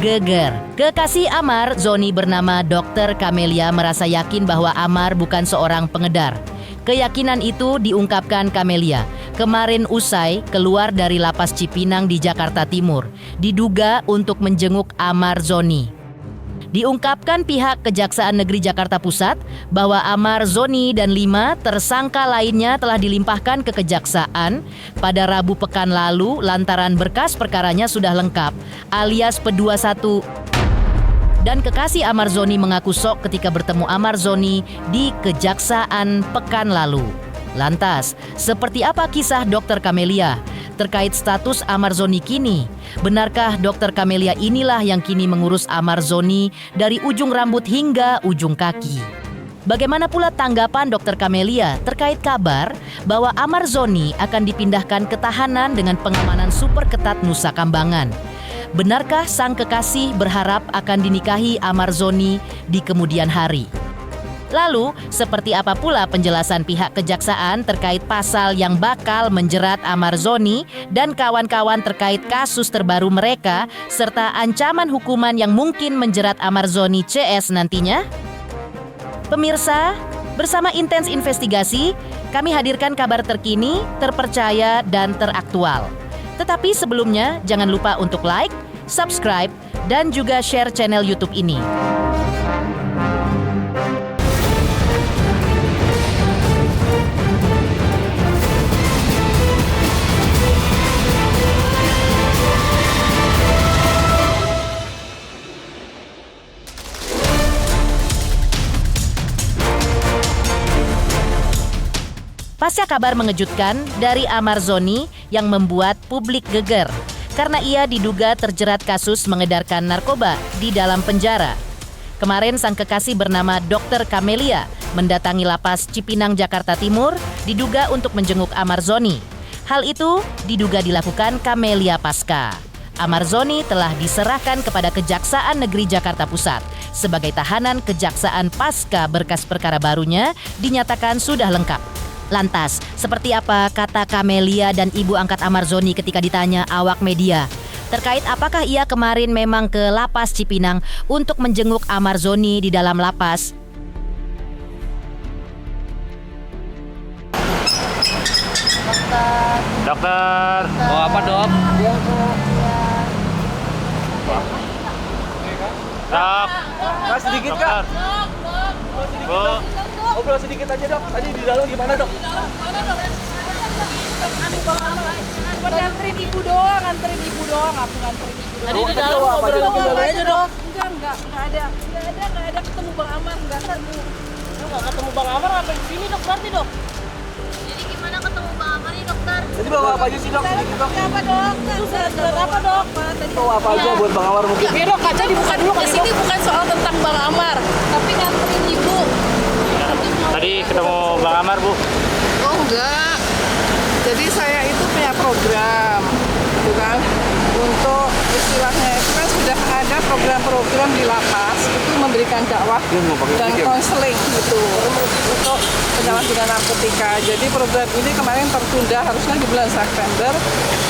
Geger. Kekasih Amar, Zoni bernama Dr. Kamelia merasa yakin bahwa Amar bukan seorang pengedar. Keyakinan itu diungkapkan Kamelia kemarin usai keluar dari lapas Cipinang di Jakarta Timur, diduga untuk menjenguk Amar Zoni. Diungkapkan pihak Kejaksaan Negeri Jakarta Pusat bahwa Amar Zoni dan 5 tersangka lainnya telah dilimpahkan ke Kejaksaan pada Rabu pekan lalu lantaran berkas perkaranya sudah lengkap alias P21. Dan kekasih Amar Zoni mengaku sok ketika bertemu Amar Zoni di Kejaksaan pekan lalu. Lantas, seperti apa kisah Dr. Kamelia terkait status Amar Zoni kini? Benarkah Dr. Kamelia inilah yang kini mengurus Amar Zoni dari ujung rambut hingga ujung kaki? Bagaimana pula tanggapan Dr. Kamelia terkait kabar bahwa Amar Zoni akan dipindahkan ke tahanan dengan pengamanan super ketat Nusa Kambangan? Benarkah sang kekasih berharap akan dinikahi Amar Zoni di kemudian hari? Lalu, seperti apa pula penjelasan pihak kejaksaan terkait pasal yang bakal menjerat Amar Zoni dan kawan-kawan terkait kasus terbaru mereka, serta ancaman hukuman yang mungkin menjerat Amar Zoni CS nantinya? Pemirsa, bersama Intens Investigasi, kami hadirkan kabar terkini, terpercaya, dan teraktual. Tetapi sebelumnya, jangan lupa untuk like, subscribe, dan juga share channel YouTube ini. Pasca kabar mengejutkan dari Amar Zoni yang membuat publik geger karena ia diduga terjerat kasus mengedarkan narkoba di dalam penjara. Kemarin sang kekasih bernama Dr. Kamelia mendatangi lapas Cipinang, Jakarta Timur diduga untuk menjenguk Amar Zoni. Hal itu diduga dilakukan Kamelia pasca. Amar Zoni telah diserahkan kepada Kejaksaan Negeri Jakarta Pusat sebagai tahanan kejaksaan pasca berkas perkara barunya dinyatakan sudah lengkap. Lantas, seperti apa kata Kamelia dan ibu angkat Amar Zoni ketika ditanya awak media? Terkait apakah ia kemarin memang ke lapas Cipinang untuk menjenguk Amar Zoni di dalam lapas? Dokter. Mau apa, Dok? Dok. Kak, sedikit, Kak. Bu. Ngobrol sedikit aja, Dok. Tadi di dalam gimana, Dok? Aku nganterin ibu doang, aku nganterin ibu doang. Tadi di dalam ngobrol aja, Dok. Enggak ada ketemu Bang Amar, enggak ketemu. Nggak ketemu Bang Amar sampai di sini, Dok, berarti, Dok? Jadi gimana ketemu Bang Amar nih, dokter? Tadi bawa apa aja sih, Dok? Sedikit, Dok. Apa dok? Surat apa, Dok? Bawa apa aja buat Bang Amar mungkin? Iya, Dok, kaca dibuka dulu Di kali, sini Dok. bukan soal tentang Bang Amar, tapi nganterin ibu. Tadi ketemu Bang Amar, Bu. Oh enggak, jadi saya itu punya program, gitu kan, untuk istilahnya itu kan sudah ada program-program di lapas itu memberikan dakwah dan konseling gitu untuk penyalahgunaan narkotika. Jadi program ini kemarin tertunda harusnya di bulan September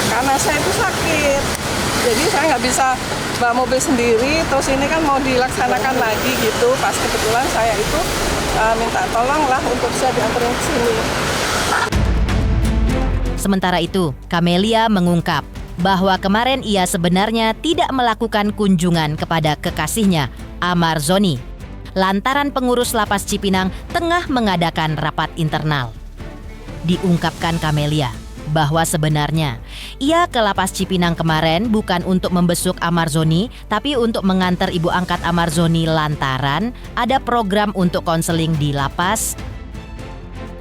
karena saya itu sakit. Jadi saya nggak bisa bawa mobil sendiri, terus ini kan mau dilaksanakan lagi gitu. Pas kebetulan saya itu minta tolonglah untuk bisa diantarin ke sini. Sementara itu, Kamelia mengungkap bahwa kemarin ia sebenarnya tidak melakukan kunjungan kepada kekasihnya, Amar Zoni, lantaran pengurus lapas Cipinang tengah mengadakan rapat internal. Diungkapkan Kamelia bahwa sebenarnya ia ke lapas Cipinang kemarin bukan untuk membesuk Amar Zoni, tapi untuk mengantar ibu angkat Amar Zoni lantaran ada program untuk konseling di lapas.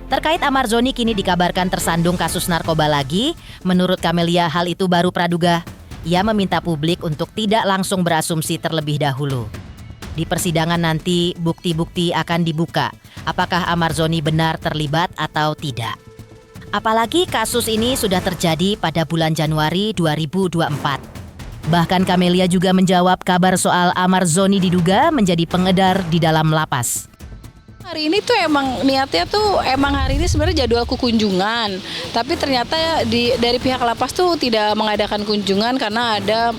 Terkait Amar Zoni kini dikabarkan tersandung kasus narkoba lagi. Menurut Kamelia hal itu baru praduga. Ia meminta publik untuk tidak langsung berasumsi terlebih dahulu. Di persidangan nanti bukti-bukti akan dibuka. Apakah Amar Zoni benar terlibat atau tidak? Apalagi kasus ini sudah terjadi pada bulan Januari 2024. Bahkan Kamelia juga menjawab kabar soal Amar Zoni diduga menjadi pengedar di dalam lapas. Hari ini tuh emang niatnya tuh hari ini sebenarnya jadwalku kunjungan, tapi ternyata dari pihak lapas tuh tidak mengadakan kunjungan karena ada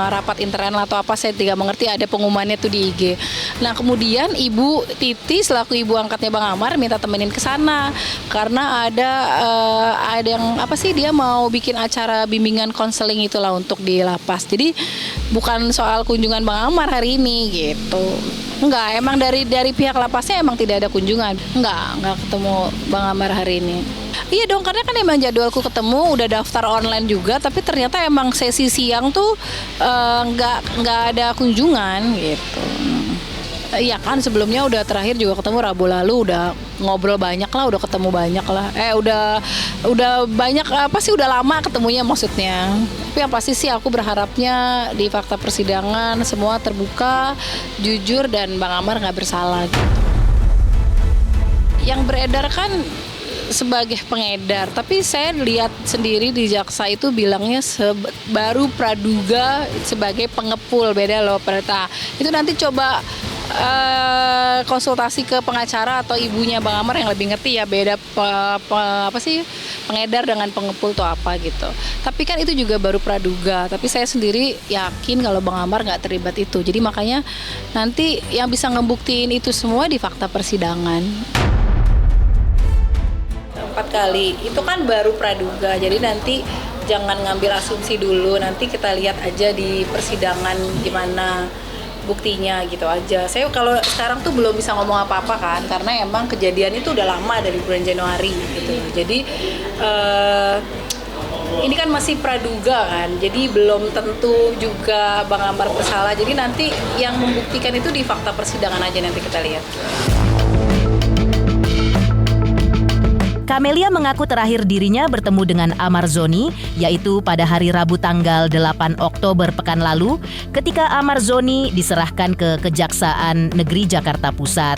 rapat internal atau apa, saya tidak mengerti, ada pengumumannya tuh di IG. Nah kemudian Ibu Titi selaku ibu angkatnya Bang Amar minta temenin ke sana karena ada yang dia mau bikin acara bimbingan konseling itulah untuk di lapas. Jadi bukan soal kunjungan Bang Amar hari ini gitu. Enggak, emang dari pihak lapasnya emang tidak ada kunjungan. Enggak ketemu Bang Amar hari ini. Iya dong, karena kan emang jadwalku ketemu, udah daftar online juga, tapi ternyata emang sesi siang tuh enggak ada kunjungan gitu. Iya kan, sebelumnya udah terakhir juga ketemu Rabu lalu, udah ngobrol banyak lah, udah ketemu banyak lah. Udah banyak udah lama ketemunya maksudnya. Tapi yang pasti sih aku berharapnya di fakta persidangan semua terbuka, jujur, dan Bang Amar nggak bersalah gitu. Yang beredar kan sebagai pengedar, tapi saya lihat sendiri di jaksa itu bilangnya baru praduga sebagai pengepul, beda loh. Itu nanti coba konsultasi ke pengacara atau ibunya Bang Amar yang lebih ngerti ya, beda pengedar dengan pengepul itu apa gitu. Tapi kan itu juga baru praduga, tapi saya sendiri yakin kalau Bang Amar nggak terlibat itu. Jadi makanya nanti yang bisa ngebuktiin itu semua di fakta persidangan. 4 kali, itu kan baru praduga, jadi nanti jangan ngambil asumsi dulu, nanti kita lihat aja di persidangan gimana buktinya gitu aja. Saya kalau sekarang tuh belum bisa ngomong apa-apa kan, karena emang kejadian itu udah lama dari bulan Januari gitu. Jadi ini kan masih praduga kan, jadi belum tentu juga Bang Amar bersalah. Jadi nanti yang membuktikan itu di fakta persidangan aja, nanti kita lihat. Camelia mengaku terakhir dirinya bertemu dengan Amar Zoni, yaitu pada hari Rabu tanggal 8 Oktober pekan lalu, ketika Amar Zoni diserahkan ke Kejaksaan Negeri Jakarta Pusat.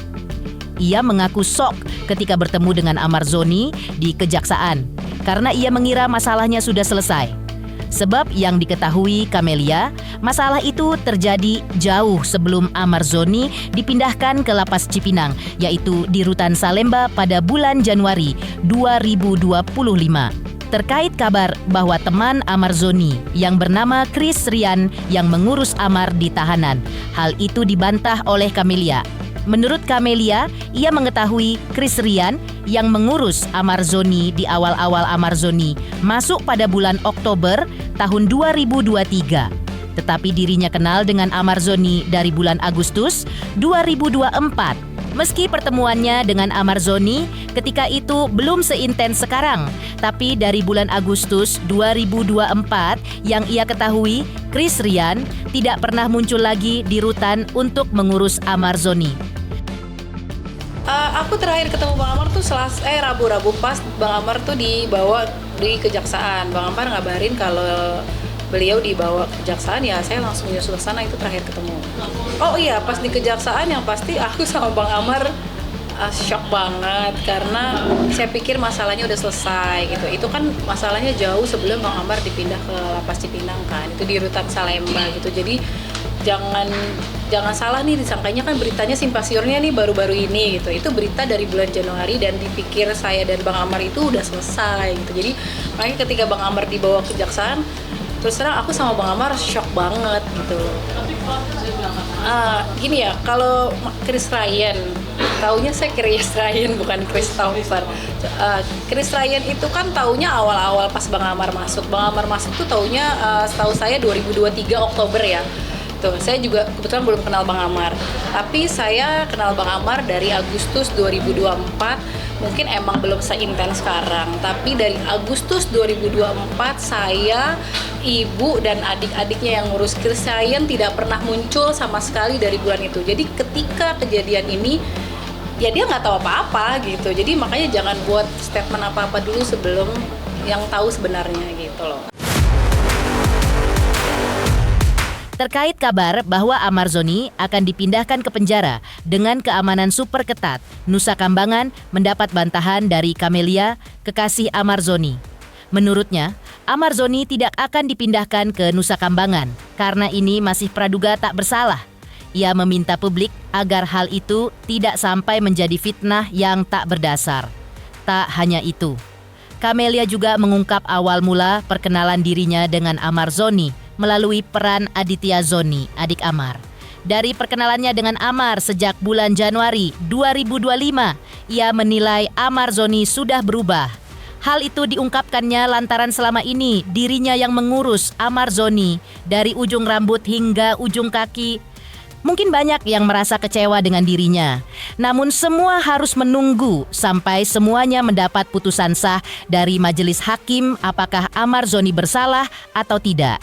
Ia mengaku shock ketika bertemu dengan Amar Zoni di Kejaksaan, karena ia mengira masalahnya sudah selesai. Sebab yang diketahui Camelia, masalah itu terjadi jauh sebelum Amar Zoni dipindahkan ke Lapas Cipinang, yaitu di Rutan Salemba pada bulan Januari 2025. Terkait kabar bahwa teman Amar Zoni yang bernama Chris Rian yang mengurus Amar di tahanan, hal itu dibantah oleh Camelia. Menurut Camelia, ia mengetahui Chris Rian yang mengurus Amar Zoni di awal-awal Amar Zoni masuk pada bulan Oktober tahun 2023. Tetapi dirinya kenal dengan Amar Zoni dari bulan Agustus 2024. Meski pertemuannya dengan Amar Zoni ketika itu belum seintens sekarang, tapi dari bulan Agustus 2024 yang ia ketahui, Chris Rian tidak pernah muncul lagi di rutan untuk mengurus Amar Zoni. Aku terakhir ketemu Bang Amar tuh Rabu pas Bang Amar tuh dibawa di Kejaksaan. Bang Amar ngabarin kalau beliau dibawa ke Kejaksaan, ya saya langsung nyusul ke sana, itu terakhir ketemu. Oh iya, pas di Kejaksaan yang pasti aku sama Bang Amar shock banget karena saya pikir masalahnya udah selesai gitu. Itu kan masalahnya jauh sebelum Bang Amar dipindah ke Lapas Cipinang kan, itu di Rutan Salemba gitu. Jadi jangan salah nih, disangkanya kan beritanya simpasiornya nih baru-baru ini gitu. Itu berita dari bulan Januari dan dipikir saya dan Bang Amar itu udah selesai gitu. Jadi makanya ketika Bang Amar dibawa ke Kejaksaan, terus terang aku sama Bang Amar shock banget gitu. Gini ya, kalau Chris Ryan, taunya saya Chris Ryan bukan Christopher. Chris Ryan itu kan taunya awal-awal pas Bang Amar masuk. Bang Amar masuk tuh taunya setahu saya 2023 Oktober ya. Tuh, saya juga kebetulan belum kenal Bang Amar. Tapi saya kenal Bang Amar dari Agustus 2024. Mungkin emang belum seintens sekarang. Tapi dari Agustus 2024 saya, ibu dan adik-adiknya yang ngurus Chris Ryan tidak pernah muncul sama sekali dari bulan itu. Jadi ketika kejadian ini, ya dia nggak tahu apa-apa gitu. Jadi makanya jangan buat statement apa-apa dulu sebelum yang tahu sebenarnya gitu loh. Terkait kabar bahwa Amar Zoni akan dipindahkan ke penjara dengan keamanan super ketat, Nusa Kambangan mendapat bantahan dari Camelia, kekasih Amar Zoni. Menurutnya, Amar Zoni tidak akan dipindahkan ke Nusa Kambangan karena ini masih praduga tak bersalah. Ia meminta publik agar hal itu tidak sampai menjadi fitnah yang tak berdasar. Tak hanya itu, Camelia juga mengungkap awal mula perkenalan dirinya dengan Amar Zoni melalui peran Aditya Zoni, adik Amar. Dari perkenalannya dengan Amar sejak bulan Januari 2025, ia menilai Amar Zoni sudah berubah. Hal itu diungkapkannya lantaran selama ini dirinya yang mengurus Amar Zoni dari ujung rambut hingga ujung kaki. Mungkin banyak yang merasa kecewa dengan dirinya. Namun semua harus menunggu sampai semuanya mendapat putusan sah dari majelis hakim apakah Amar Zoni bersalah atau tidak.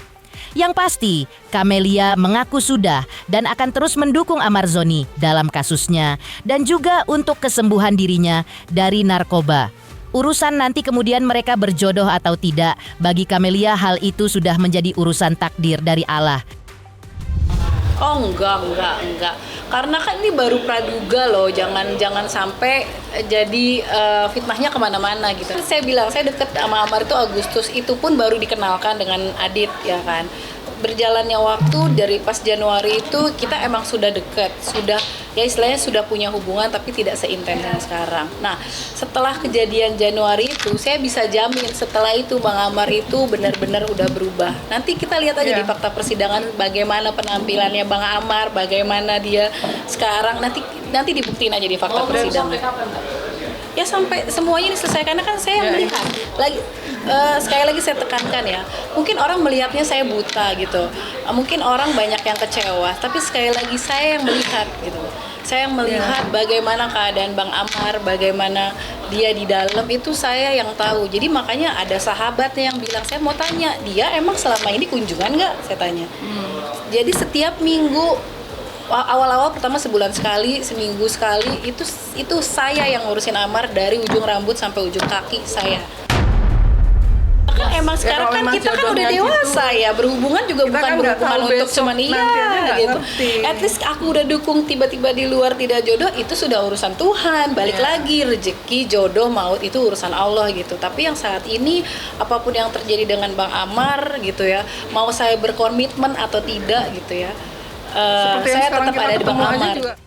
Yang pasti, Camelia mengaku sudah dan akan terus mendukung Amar Zoni dalam kasusnya dan juga untuk kesembuhan dirinya dari narkoba. Urusan nanti kemudian mereka berjodoh atau tidak, bagi Camelia hal itu sudah menjadi urusan takdir dari Allah. Oh enggak. Karena kan ini baru praduga loh, jangan sampai jadi fitnahnya kemana-mana gitu. Saya bilang saya deket sama Amar itu Agustus, itu pun baru dikenalkan dengan Adit ya kan. Berjalannya waktu dari pas Januari itu kita emang sudah deket, sudah ya istilahnya sudah punya hubungan tapi tidak seintens yang sekarang. Nah setelah kejadian Januari itu saya bisa jamin setelah itu Bang Amar itu benar-benar udah berubah. Nanti kita lihat aja di fakta persidangan bagaimana penampilannya Bang Amar, bagaimana dia sekarang, nanti dibuktiin aja di fakta persidangan. Ya sampai semuanya diselesaikan, karena kan saya yang melihat lagi. Sekali lagi saya tekankan ya, mungkin orang melihatnya saya buta gitu, mungkin orang banyak yang kecewa, tapi sekali lagi saya yang melihat gitu, saya yang melihat bagaimana keadaan Bang Amar, bagaimana dia di dalam itu saya yang tahu. Jadi makanya ada sahabatnya yang bilang, saya mau tanya dia emang selama ini kunjungan nggak, saya tanya. Jadi setiap minggu awal-awal pertama sebulan sekali, seminggu sekali, itu saya yang ngurusin Amar dari ujung rambut sampai ujung kaki saya. Kan emang sekarang kan kita kan udah dewasa ya, berhubungan juga bukan berhubungan untuk cuman gitu. At least aku udah dukung, tiba-tiba di luar tidak jodoh itu sudah urusan Tuhan. Balik lagi rezeki, jodoh, maut itu urusan Allah gitu. Tapi yang saat ini apapun yang terjadi dengan Bang Amar gitu ya, mau saya berkomitmen atau tidak gitu ya, saya tetap ada di Bang Amar.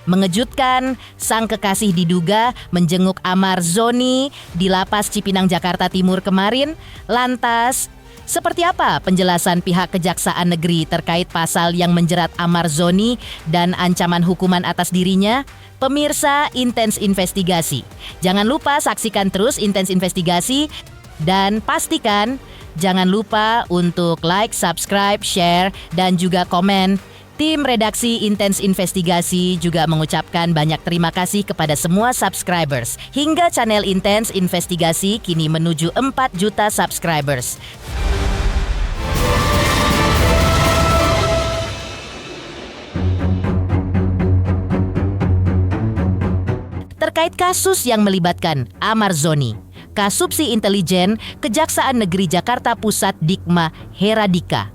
Mengejutkan, sang kekasih diduga menjenguk Amar Zoni di Lapas Cipinang, Jakarta Timur kemarin. Lantas, seperti apa penjelasan pihak Kejaksaan Negeri terkait pasal yang menjerat Amar Zoni dan ancaman hukuman atas dirinya? Pemirsa Intens Investigasi, jangan lupa saksikan terus Intens Investigasi dan pastikan jangan lupa untuk like, subscribe, share, dan juga komen. Tim redaksi Intens Investigasi juga mengucapkan banyak terima kasih kepada semua subscribers. Hingga channel Intens Investigasi kini menuju 4 juta subscribers. Terkait kasus yang melibatkan Amar Zoni, Kasubsi Intelijen Kejaksaan Negeri Jakarta Pusat Dikma Heradika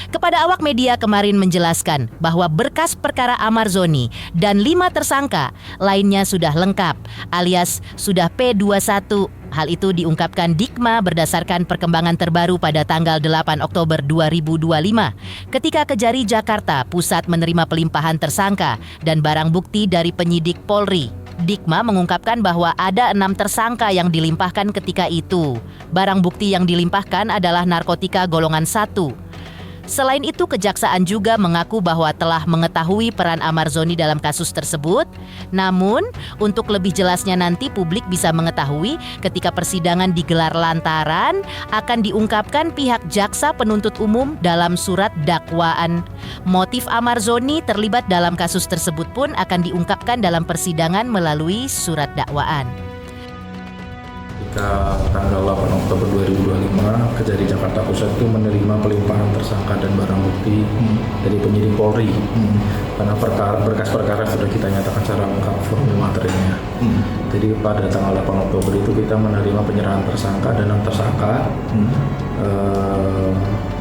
kepada awak media kemarin menjelaskan bahwa berkas perkara Amar Zoni dan 5 tersangka lainnya sudah lengkap alias sudah P21. Hal itu diungkapkan Dikma berdasarkan perkembangan terbaru pada tanggal 8 Oktober 2025 ketika Kejari Jakarta Pusat menerima pelimpahan tersangka dan barang bukti dari penyidik Polri. Dikma mengungkapkan bahwa ada 6 tersangka yang dilimpahkan ketika itu. Barang bukti yang dilimpahkan adalah narkotika golongan 1. Selain itu, Kejaksaan juga mengaku bahwa telah mengetahui peran Amar Zoni dalam kasus tersebut. Namun, untuk lebih jelasnya nanti publik bisa mengetahui ketika persidangan digelar lantaran akan diungkapkan pihak jaksa penuntut umum dalam surat dakwaan. Motif Amar Zoni terlibat dalam kasus tersebut pun akan diungkapkan dalam persidangan melalui surat dakwaan. Ketika tanggal 8 Oktober 2025, Kejari Jakarta Pusat itu menerima pelimpahan tersangka dan barang bukti dari penyidik Polri. Karena berkas perkara sudah kita nyatakan secara lengkap formil materinya. Jadi pada tanggal 8 Oktober itu kita menerima penyerahan tersangka dan 6 tersangka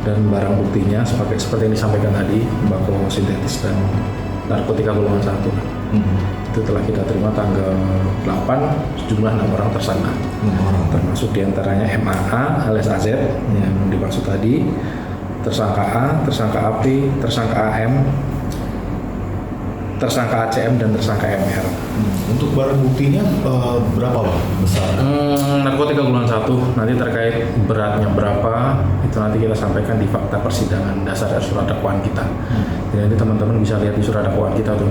dan barang buktinya seperti yang disampaikan tadi, tembakau sintetis dan narkotika golongan 1. Itu telah kita terima tanggal 8, sejumlah 6 orang tersangka, termasuk diantaranya MAA alias AZ yang dimaksud tadi, tersangka A, tersangka AP, tersangka AM, tersangka ACM dan tersangka MR. Untuk barang buktinya berapa Pak besar? Narkotika golongan 1, nanti terkait beratnya berapa, itu nanti kita sampaikan di fakta persidangan dasar surat dakwaan kita. Jadi nanti teman-teman bisa lihat di surat dakwaan kita tuh,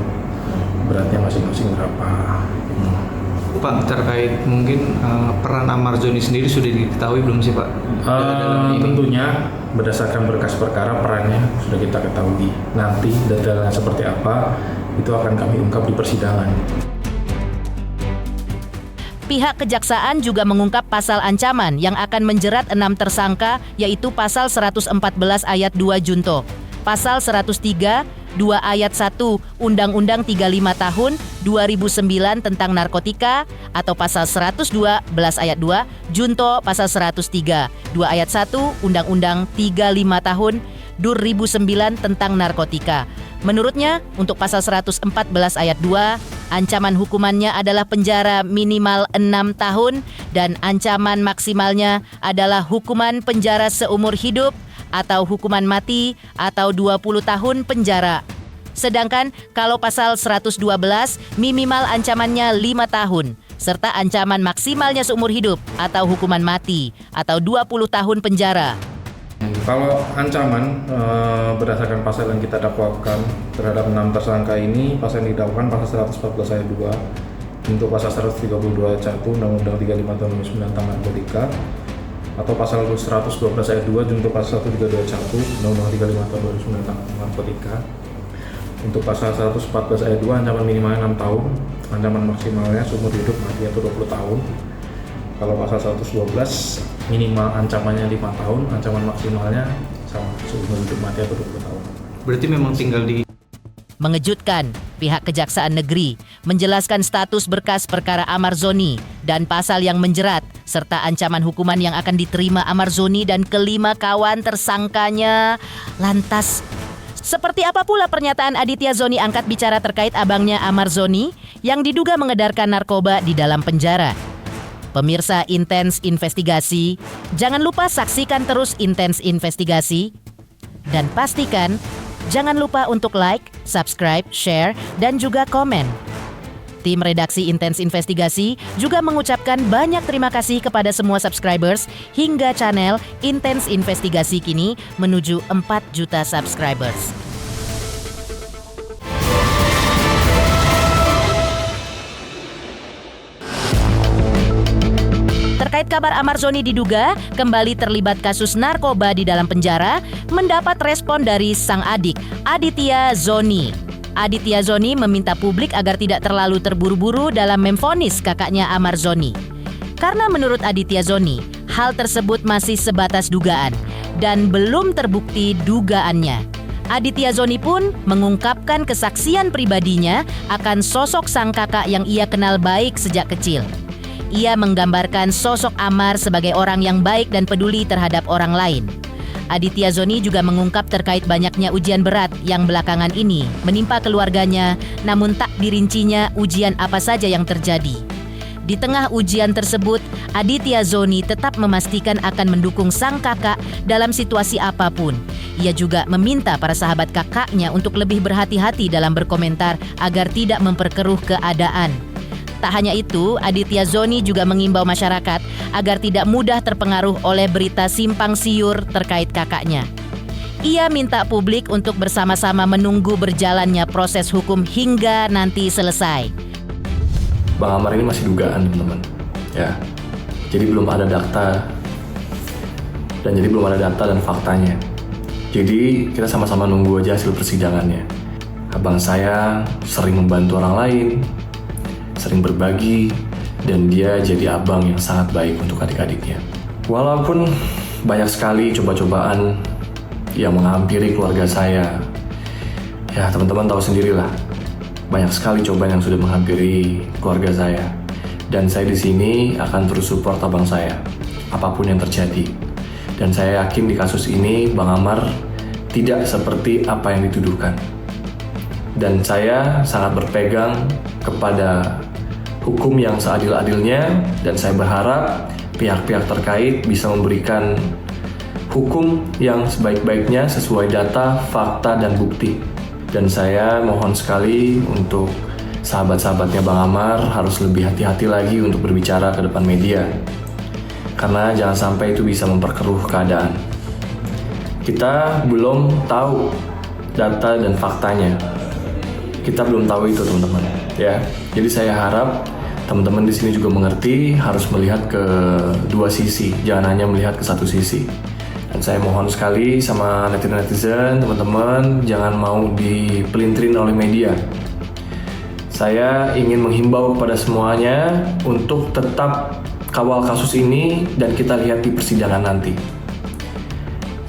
beratnya masing-masing berapa. Pak, terkait mungkin peran Amar Zoni sendiri sudah diketahui belum sih Pak? Tentunya berdasarkan berkas perkara perannya sudah kita ketahui. Nanti detailnya seperti apa itu akan kami ungkap di persidangan. Pihak kejaksaan juga mengungkap pasal ancaman yang akan menjerat 6 tersangka, yaitu pasal 114 ayat 2 Junto, pasal 103 2 ayat 1 Undang-Undang 35 tahun 2009 tentang narkotika, atau pasal 112 ayat 2 Junto pasal 103 2 ayat 1 Undang-Undang 35 tahun 2009 tentang narkotika. Menurutnya, untuk pasal 114 ayat 2, ancaman hukumannya adalah penjara minimal 6 tahun dan ancaman maksimalnya adalah hukuman penjara seumur hidup atau hukuman mati atau 20 tahun penjara. Sedangkan kalau pasal 112 minimal ancamannya 5 tahun serta ancaman maksimalnya seumur hidup atau hukuman mati atau 20 tahun penjara. Kalau ancaman berdasarkan pasal yang kita dakwakan terhadap 6 tersangka ini, pasal yang didakwakan pasal 114 ayat 2 untuk pasal 132 ayat 1 Undang-Undang 35 tahun 2009 tentang narkotika, atau pasal 112 ayat 2 untuk pasal 132 ayat 1 Undang-Undang 35 tahun 2009 tentang narkotika. Untuk pasal 114 ayat 2 ancaman minimalnya 6 tahun, ancaman maksimalnya seumur hidup mati atau 20 tahun. Kalau pasal 112 minimal ancamannya 5 tahun, ancaman maksimalnya sama seumur hidup mati atau 20 tahun. Berarti memang tinggal di... Mengejutkan, pihak Kejaksaan Negeri menjelaskan status berkas perkara Amar Zoni dan pasal yang menjerat, serta ancaman hukuman yang akan diterima Amar Zoni dan kelima kawan tersangkanya. Lantas, seperti apa pula pernyataan Aditya Zoni angkat bicara terkait abangnya Amar Zoni yang diduga mengedarkan narkoba di dalam penjara? Pemirsa Intens Investigasi, jangan lupa saksikan terus Intens Investigasi dan pastikan jangan lupa untuk like, subscribe, share, dan juga komen. Tim redaksi Intens Investigasi juga mengucapkan banyak terima kasih kepada semua subscribers hingga channel Intens Investigasi kini menuju 4 juta subscribers. Terkait kabar Amar Zoni diduga kembali terlibat kasus narkoba di dalam penjara, mendapat respon dari sang adik, Aditya Zoni. Aditya Zoni meminta publik agar tidak terlalu terburu-buru dalam memvonis kakaknya Amar Zoni. Karena menurut Aditya Zoni, hal tersebut masih sebatas dugaan dan belum terbukti dugaannya. Aditya Zoni pun mengungkapkan kesaksian pribadinya akan sosok sang kakak yang ia kenal baik sejak kecil. Ia menggambarkan sosok Amar sebagai orang yang baik dan peduli terhadap orang lain. Aditya Zoni juga mengungkap terkait banyaknya ujian berat yang belakangan ini menimpa keluarganya, namun tak dirincinya ujian apa saja yang terjadi. Di tengah ujian tersebut, Aditya Zoni tetap memastikan akan mendukung sang kakak dalam situasi apapun. Ia juga meminta para sahabat kakaknya untuk lebih berhati-hati dalam berkomentar agar tidak memperkeruh keadaan. Tak hanya itu, Aditya Zoni juga mengimbau masyarakat agar tidak mudah terpengaruh oleh berita simpang siur terkait kakaknya. Ia minta publik untuk bersama-sama menunggu berjalannya proses hukum hingga nanti selesai. Bang Amar ini masih dugaan, teman-teman. Ya, jadi belum ada data dan faktanya. Jadi kita sama-sama nunggu aja hasil persidangannya. Abang saya sering membantu orang lain, sering berbagi, dan dia jadi abang yang sangat baik untuk adik-adiknya. Walaupun banyak sekali coba-cobaan yang menghampiri keluarga saya, ya teman-teman tahu sendirilah, banyak sekali cobaan yang sudah menghampiri keluarga saya. Dan saya di sini akan terus support abang saya, apapun yang terjadi. Dan saya yakin di kasus ini Bang Amar tidak seperti apa yang dituduhkan. Dan saya sangat berpegang kepada hukum yang seadil-adilnya, dan saya berharap pihak-pihak terkait bisa memberikan hukum yang sebaik-baiknya sesuai data, fakta, dan bukti. Dan saya mohon sekali untuk sahabat-sahabatnya Bang Amar harus lebih hati-hati lagi untuk berbicara ke depan media. Karena jangan sampai itu bisa memperkeruh keadaan. Kita belum tahu data dan faktanya. Kita belum tahu itu, teman-teman. Ya, jadi saya harap teman-teman di sini juga mengerti harus melihat ke dua sisi, jangan hanya melihat ke satu sisi. Dan saya mohon sekali sama netizen, teman-teman, jangan mau dipelintirin oleh media. Saya ingin menghimbau kepada semuanya untuk tetap kawal kasus ini dan kita lihat di persidangan nanti.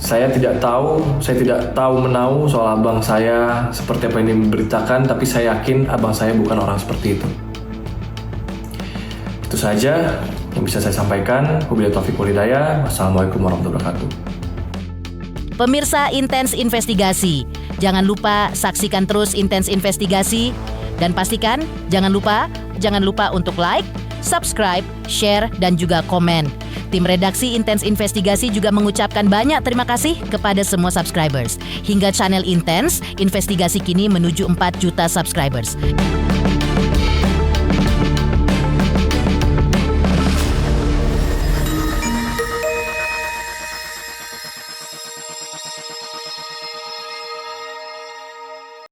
Saya tidak tahu menahu soal abang saya seperti apa yang diberitakan, tapi saya yakin abang saya bukan orang seperti itu. Itu saja yang bisa saya sampaikan. Wabillahi taufiq wal hidayah. Wassalamualaikum warahmatullahi wabarakatuh. Pemirsa Intens Investigasi, jangan lupa saksikan terus Intens Investigasi dan pastikan jangan lupa untuk like, subscribe, share dan juga komen. Tim redaksi Intens Investigasi juga mengucapkan banyak terima kasih kepada semua subscribers. Hingga channel Intens Investigasi kini menuju 4 juta subscribers.